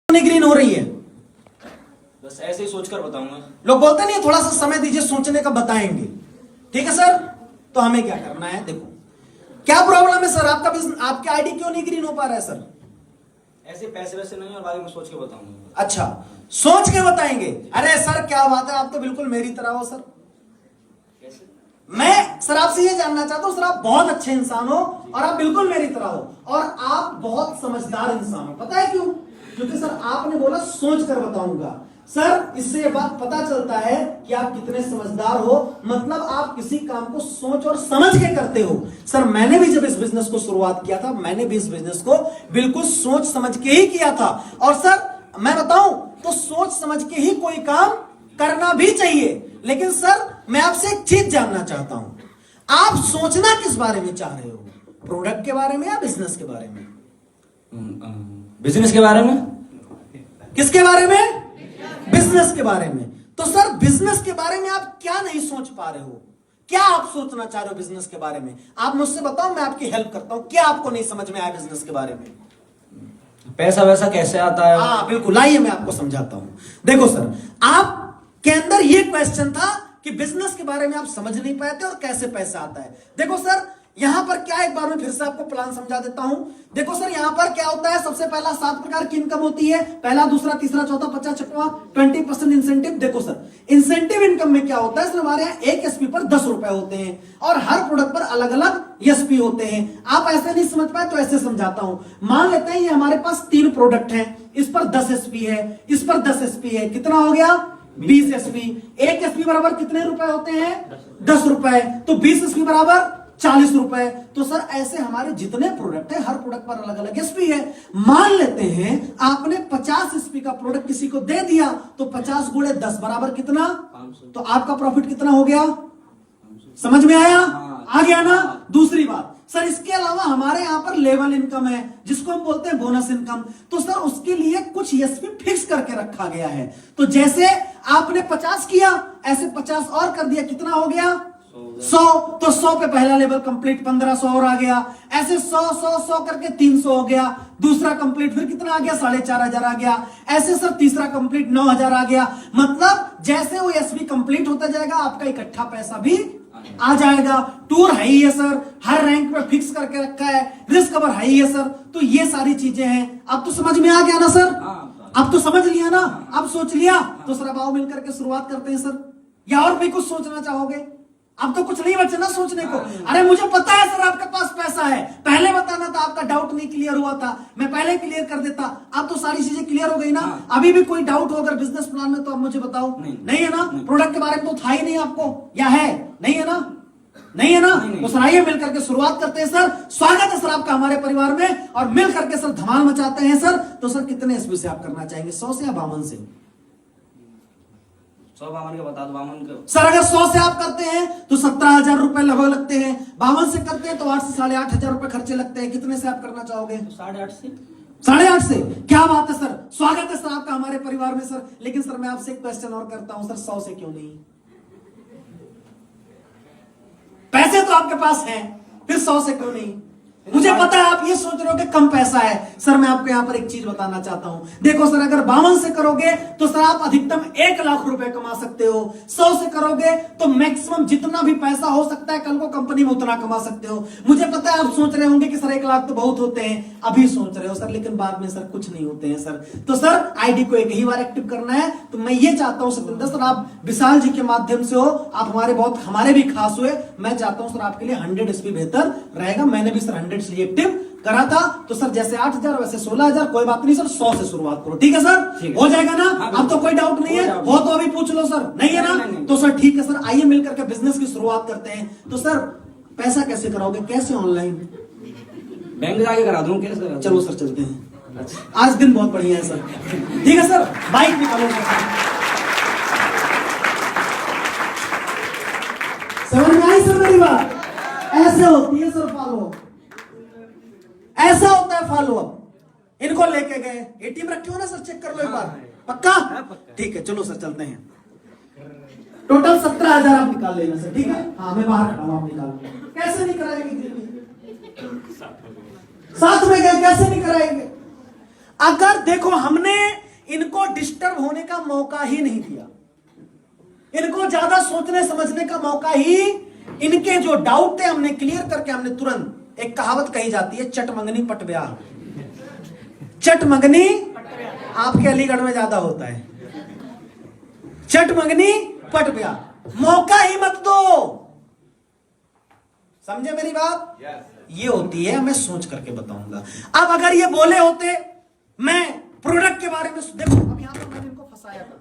Green हो रही है? बस ऐसे ही सोचकर बताऊंगा। लोग बोलते नहीं थोड़ा सा समय दीजिए सोचने का, बताएंगे। ठीक है सर, तो हमें क्या करना है? देखो क्या प्रॉब्लम है सर, आपका बिजनेस, आपके आईडी क्यों नहीं ग्रीन हो पा रहा है सर? ऐसे पैसे वैसे नहीं, और बाद में सोच के बताऊंगा। अच्छा, सोच के बताएंगे? अरे सर क्या बात है, आप तो बिल्कुल मेरी तरह हो सर। कैसे? मैं सर आपसे ये जानना चाहता हूं सर, आप बहुत अच्छे इंसान हो और आप बिल्कुल मेरी तरह हो और आप बहुत समझदार इंसान हो। पता है क्यों? क्योंकि सर आपने बोला सोच कर बताऊंगा। सर इससे ये बात पता चलता है कि आप कितने समझदार हो, मतलब आप किसी काम को सोच और समझ के करते हो। सर मैंने भी जब इस बिजनेस को शुरुआत किया था, मैंने भी इस बिजनेस को बिल्कुल सोच समझ के ही किया था। और सर मैं बताऊं तो सोच समझ के ही कोई काम करना भी चाहिए। लेकिन सर मैं आपसे एक चीज जानना चाहता हूं, आप सोचना किस बारे में चाह रहे हो? प्रोडक्ट के बारे में या बिजनेस के बारे में? बिजनेस के बारे में। किसके बारे में? बिजनेस के बारे में। तो सर बिजनेस के बारे में आप क्या नहीं सोच पा रहे हो? क्या आप सोचना चाह रहे हो बिजनेस के बारे में? आप मुझसे बताओ, मैं आपकी हेल्प करता हूं। क्या आपको नहीं समझ में आया बिजनेस के बारे में? पैसा वैसा कैसे आता है? हाँ बिल्कुल, आइए मैं आपको समझाता हूं। देखो सर, आपके अंदर ये क्वेश्चन था कि बिजनेस के बारे में आप समझ नहीं पाए थे और कैसे पैसा आता है। देखो सर यहां पर क्या, एक बार मैं फिर से आपको प्लान समझा देता हूं। देखो सर यहां पर क्या होता है, सबसे पहला 7 प्रकार की इनकम होती है, पहला, दूसरा, तीसरा, चौथा, 50, छठवां 20% इंसेंटिव। देखो सर इंसेंटिव इनकम में क्या होता है सर, हमारे यहां एक एसपी पर 10 रुपए होते हैं और हर प्रोडक्ट पर अलग अलग एसपी होते हैं। आप ऐसे नहीं समझ पाए तो ऐसे समझाता हूं। मान लेते हैं ये हमारे पास 3 प्रोडक्ट हैं, इस पर 10 एसपी है, इस पर 10 एसपी है, कितना हो गया? 20 एसपी। एक एसपी बराबर कितने रुपए होते हैं? 10 रुपए। तो 20 एसपी बराबर 40 रुपए। तो सर ऐसे हमारे जितने प्रोडक्ट है हर प्रोडक्ट पर अलग अलग एसपी है। मान लेते हैं आपने 50 एसपी का प्रोडक्ट किसी को दे दिया तो 50 गुणे 10 बराबर कितना? 500। तो आपका प्रॉफिट कितना हो गया? समझ में आया? आ गया ना? दूसरी बात सर, इसके अलावा हमारे यहां पर लेवल इनकम है जिसको हम बोलते हैं बोनस इनकम। तो सर उसके लिए कुछ एसपी फिक्स करके रखा गया है। तो जैसे आपने 50 किया ऐसे 50 और कर दिया, कितना हो गया? 100। तो 100 पे पहला लेवल कंप्लीट, 1500 और आ गया। ऐसे 100 करके 300 हो गया, दूसरा कंप्लीट, फिर कितना आ गया? 4500 आ गया। ऐसे सर तीसरा कंप्लीट 9000 आ गया। मतलब जैसे वो एसबी कंप्लीट होता जाएगा आपका इकट्ठा पैसा भी आ जाएगा। टूर हाई है सर, हर रैंक पे फिक्स करके रखा है, रिस्क कवर हाई है सर। तो ये सारी चीजें हैं। अब तो समझ में आ गया ना सर? अब तो समझ लिया ना? अब सोच लिया? तो सर अब आओ मिलकर के शुरुआत करते हैं सर। या और भी कुछ सोचना चाहोगे? अब तो कुछ नहीं बचा ना सोचने को। अरे मुझे पता है सर आपके पास पैसा है, पहले बताना था, आपका डाउट नहीं क्लियर हुआ था, मैं पहले क्लियर कर देता। अब तो सारी चीजें क्लियर हो गई ना? अभी भी कोई डाउट हो अगर बिजनेस प्लान में तो आप मुझे बताओ। नहीं है ना? प्रोडक्ट के बारे में तो था ही नहीं आपको, या है? नहीं है ना? नहीं है ना? तो सर आइए मिलकर के शुरुआत करते हैं सर। स्वागत है सर आपका हमारे परिवार में और मिल करके सर धमाल मचाते हैं सर। तो सर कितने एसपी से आप करना चाहेंगे, 100 से या 52 से? 152 का बता दो। 52 का सर अगर 100 से आप करते हैं तो 17,000 रुपए लगभग लगते हैं, 52 से करते हैं तो 8 से 8,500 रुपए खर्चे लगते हैं। कितने से आप करना चाहोगे? 8.5 से। 8.5 से? क्या बात है सर, स्वागत है सर आपका हमारे परिवार में सर। लेकिन सर मैं आपसे एक क्वेश्चन और करता हूं सर, 100 से क्यों नहीं? पैसे तो आपके पास हैं, फिर 100 से क्यों नहीं? मुझे पता है आप ये सोच रहे हो कि कम पैसा है। सर मैं आपको यहां पर एक चीज बताना चाहता हूं। देखो सर अगर 52 से करोगे तो सर आप अधिकतम 1 लाख रुपए कमा सकते हो। 100 से करोगे तो मैक्सिमम जितना भी पैसा हो सकता है कल को कंपनी में उतना कमा सकते हो। मुझे पता है आप सोच रहे होंगे कि सर 1 लाख तो बहुत होते हैं, अभी सोच रहे हो सर, लेकिन बाद में सर कुछ नहीं होते हैं सर। तो सर आईडी को एक ही बार एक्टिव करना है। तो मैं ये चाहता हूं सत्येंद्र सर, आप विशाल जी के माध्यम से हो, आप हमारे भी खास हुए। मैं चाहता हूं सर आपके लिए 100 एसपी बेहतर रहेगा। मैंने भी सर 100 से एक्टिव करा था। तो सर जैसे 8,000 वैसे 16,000, कोई बात नहीं सर, 100 से शुरुआत करो। ठीक है सर? हो जाएगा ना? अब तो कोई डाउट नहीं है? हो तो अभी पूछ लो सर। नहीं है ना? तो सर ठीक है सर, आइए मिलकर के बिजनेस की शुरुआत करते हैं। तो सर पैसा कैसे कराओगे, कैसे? ऑनलाइन? बैंक जाके करा दूं? कैसे? चलो सर चलते हैं, आज दिन बहुत बढ़िया है सर। ठीक है सर, बाइक निकालो सर। समझ में आई सर मेरी बात? ऐसे होती है सर फॉलो, ऐसा होता है फॉलो अप। इनको लेके गए, एटीएम रखे हो ना सर, चेक कर लो एक बार। पक्का? ठीक है चलो सर चलते हैं। टोटल 17,000 आप निकाल लेना सर। ठीक है? हाँ मैं बाहर खड़ा हूं, आप निकाल लो। कैसे नहीं कराएंगे? साथ में गए कैसे नहीं कराएंगे? अगर देखो हमने इनको डिस्टर्ब होने का मौका ही नहीं दिया, इनको ज्यादा सोचने समझने का मौका ही, इनके जो डाउट थे हमने क्लियर करके हमने तुरंत, एक कहावत कही जाती है चट मंगनी पट ब्याह, चट मंगनी आपके अलीगढ़ में ज्यादा होता है, चट मंगनी पट ब्याह, मौका ही मत दो। समझे मेरी बात? ये होती है, मैं सोच करके बताऊंगा। अब अगर ये बोले होते मैं प्रोडक्ट के बारे में, देखो अब यहां पर मैंने इनको फंसाया था,